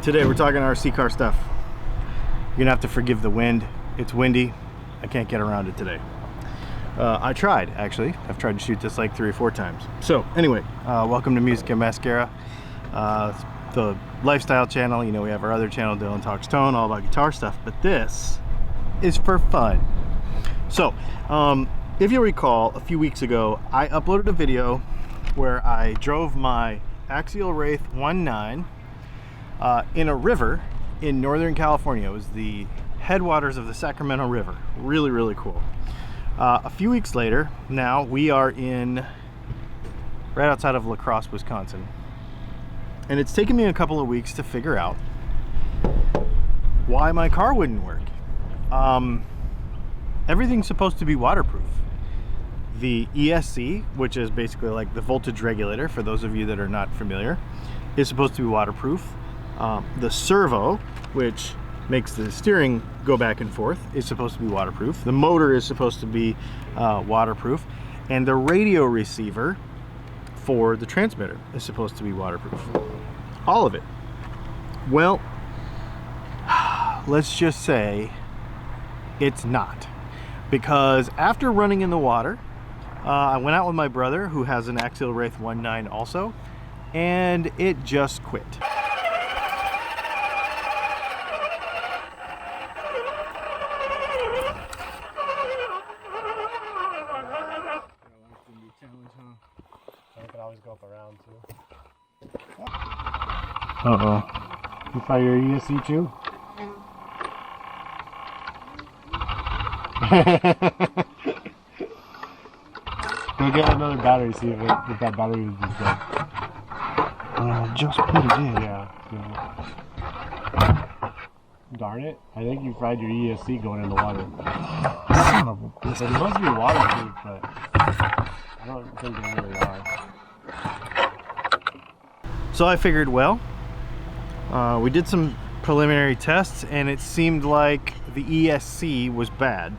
Today we're talking RC car stuff. You're gonna have to forgive the wind. It's windy. I can't get around it today. I tried, actually. I've tried to shoot this like 3 or 4 times. So anyway, welcome to Music and Mascara, the lifestyle channel. You know, we have our other channel, Dylan Talks Tone, all about guitar stuff, but this is for fun. So if you recall, a few weeks ago I uploaded a video where I drove my Axial Wraith 1.9 in a river in Northern California. It was the headwaters of the Sacramento River. Really, really cool. A few weeks later, now we are in right outside of La Crosse, Wisconsin. And it's taken me a couple of weeks to figure out why my car wouldn't work. Everything's supposed to be waterproof. The ESC, which is basically like the voltage regulator, for those of you that are not familiar, is supposed to be waterproof. The servo, which makes the steering go back and forth, is supposed to be waterproof. The motor is supposed to be waterproof. And the radio receiver for the transmitter is supposed to be waterproof. All of it. Well, let's just say it's not. Because after running in the water, I went out with my brother, who has an Axial Wraith 1.9 also, and it just quit. Uh-oh. You fire your ESC too? Go get another battery, see if that battery is dead. Just put it in. Yeah. Darn it. I think you fried your ESC going in the water. Son of a bitch. They're supposed to be waterproof, but I don't think they really are. So I figured, well, we did some preliminary tests and it seemed like the ESC was bad.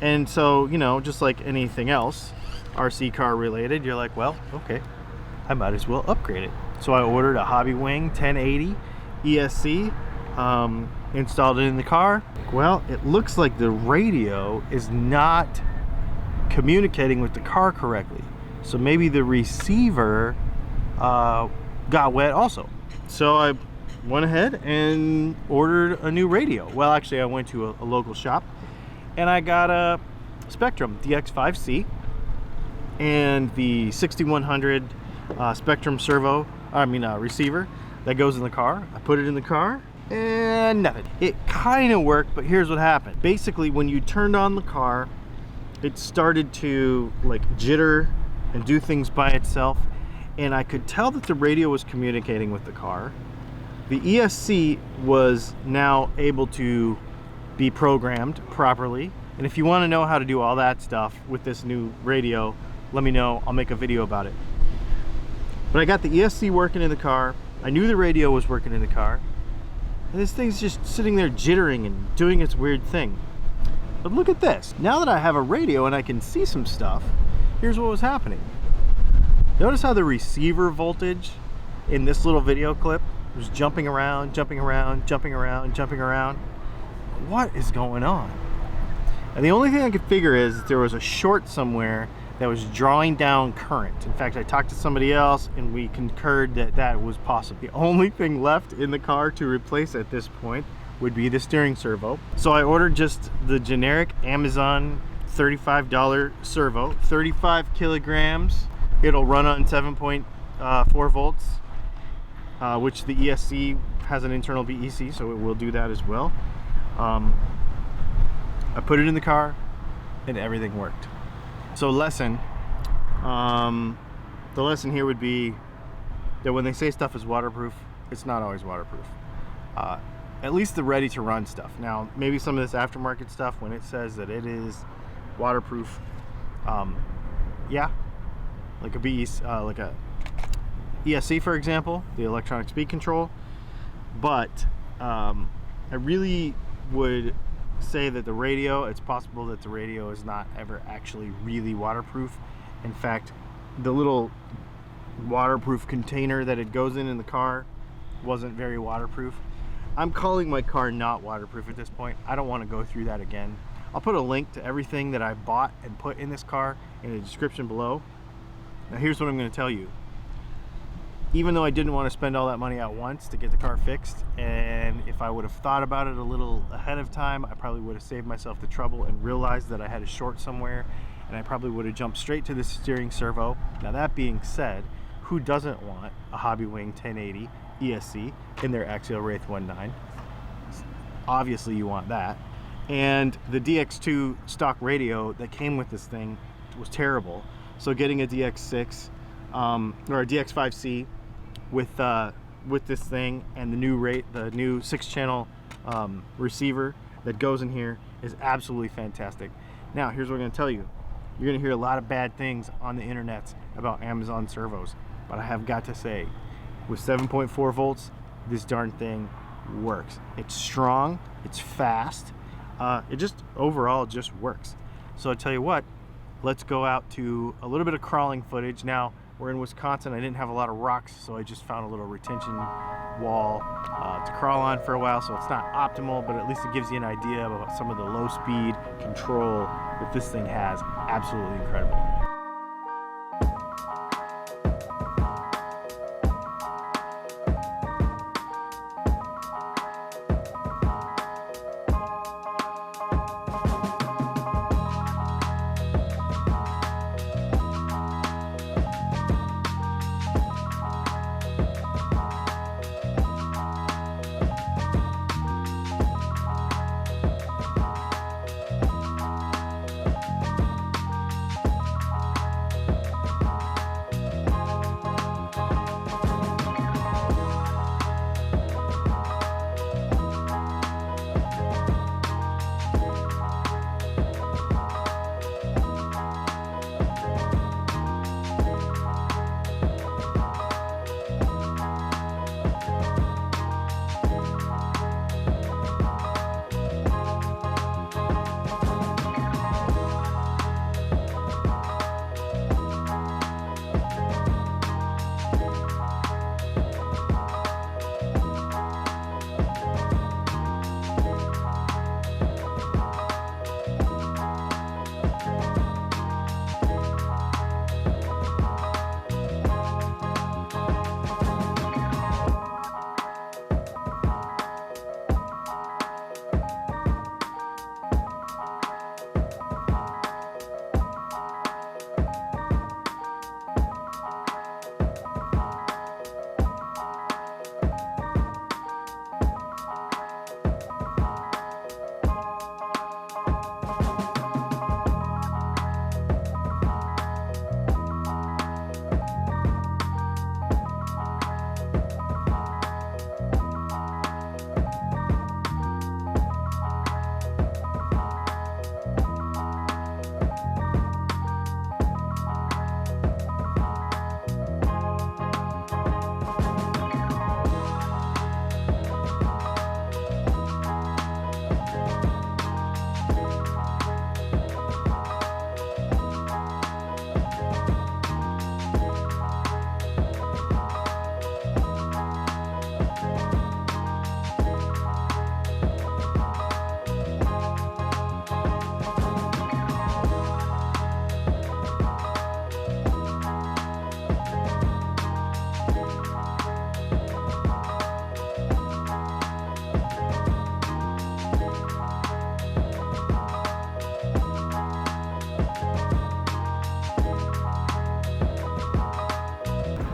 And so, you know, just like anything else RC car related, you're like, well, okay, I might as well upgrade it. So I ordered a hobbywing 1080 ESC, installed it in the car. Well, it looks like the radio is not communicating with the car correctly. So maybe the receiver got wet also. So I went ahead and ordered a new radio. Well, actually I went to a local shop and I got a Spektrum DX5C and the 6100 spektrum servo, receiver that goes in the car. I put it in the car and nothing. It kind of worked, but here's what happened. Basically, when you turned on the car, it started to like jitter and do things by itself, and I could tell that the radio was communicating with the car. The ESC was now able to be programmed properly, and if you want to know how to do all that stuff with this new radio, let me know. I'll make a video about it. But I got the ESC working in the car. I knew the radio was working in the car. And this thing's just sitting there jittering and doing its weird thing. But look at this. Now that I have a radio and I can see some stuff, here's what was happening. Notice how the receiver voltage in this little video clip was jumping around, jumping around, jumping around, jumping around. What is going on? And the only thing I could figure is that there was a short somewhere that was drawing down current. In fact, I talked to somebody else and we concurred that that was possible. The only thing left in the car to replace at this point would be the steering servo. So I ordered just the generic Amazon $35 servo, 35 kilograms. It'll run on 7.4 volts, which the ESC has an internal VEC, so it will do that as well. I put it in the car and everything worked. So lesson, the lesson here would be that when they say stuff is waterproof, it's not always waterproof. At least the ready to run stuff. Now, maybe some of this aftermarket stuff, when it says that it is waterproof, yeah, like a ESC, for example, the electronic speed control. But I really would say that the radio, it's possible that the radio is not ever actually really waterproof. In fact, the little waterproof container that it goes in the car wasn't very waterproof. I'm calling my car not waterproof at this point. I don't want to go through that again. I'll put a link to everything that I bought and put in this car in the description below. Now here's what I'm going to tell you. Even though I didn't want to spend all that money at once to get the car fixed, and if I would have thought about it a little ahead of time, I probably would have saved myself the trouble and realized that I had a short somewhere, and I probably would have jumped straight to the steering servo. Now that being said, who doesn't want a hobbywing 1080 ESC in their Axial Wraith 1.9? Obviously you want that. And the DX2 stock radio that came with this thing was terrible. So getting a DX6 or a DX5C with this thing and the new 6-channel receiver that goes in here is absolutely fantastic. Now here's what I'm going to tell you. You're going to hear a lot of bad things on the internet about Amazon servos, but I have got to say, with 7.4 volts, this darn thing works. It's strong, it's fast, it just overall just works. So I tell you what, let's go out to a little bit of crawling footage. Now we're in Wisconsin. I didn't have a lot of rocks, so I just found a little retention wall to crawl on for a while. So it's not optimal, but at least it gives you an idea about some of the low speed control that this thing has. Absolutely incredible.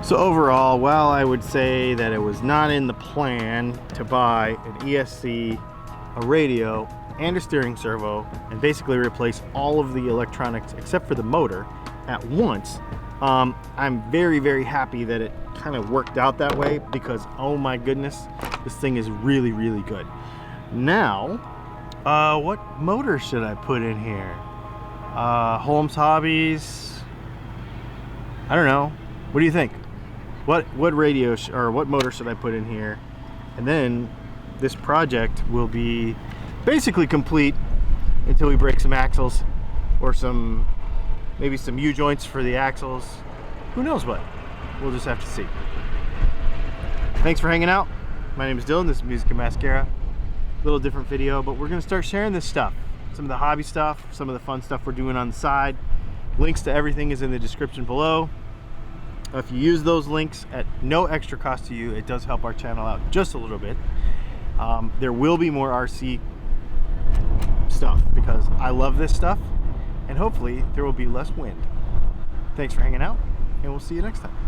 So overall, while I would say that it was not in the plan to buy an ESC, a radio, and a steering servo, and basically replace all of the electronics except for the motor at once, I'm very, very happy that it kind of worked out that way, because oh my goodness, this thing is really, really good. Now, what motor should I put in here? Holmes Hobbies? I don't know. What do you think? What radio or what motor should I put in here? And then this project will be basically complete until we break some axles, or maybe some U-joints for the axles. Who knows what? We'll just have to see. Thanks for hanging out. My name is Dylan, this is Music and Mascara. A little different video, but we're gonna start sharing this stuff. Some of the hobby stuff, some of the fun stuff we're doing on the side. Links to everything is in the description below. If you use those links at no extra cost to you, it does help our channel out just a little bit. There will be more RC stuff because I love this stuff, and hopefully there will be less wind. Thanks for hanging out, and we'll see you next time.